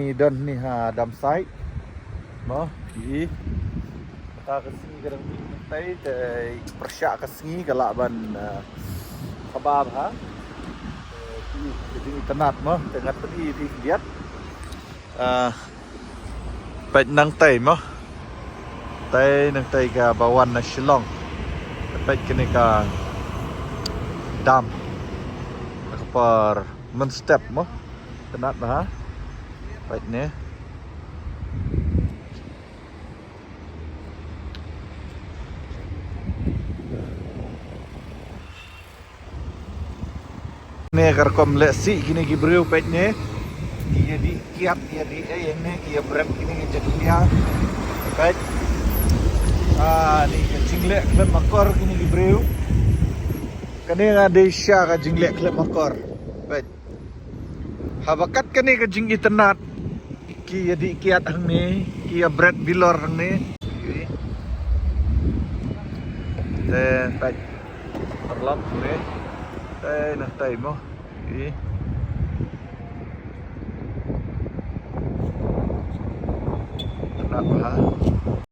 Ni dan ni dam site mo ki ta ke sini kadang ni tai te persyak ke sini galak ban khabab ki jadi tenat mo dengan pedi di lihat pai nang tai mo tai nang tai ka bawan na Shillong pai kini ka dam per men step mo tenat baik ni ni karkom lesi kini gibreu baik ni dia di kiat dia di yang ni dia berat kini jadi dia baik ni jinglek klep makor kini gibreu kini ada isya ka jinglek klep makor baik habakat kini ka jingitenat ki jadi kiat hang ni ki berat bilor hang ni baik perlap ni nak tay mo tenat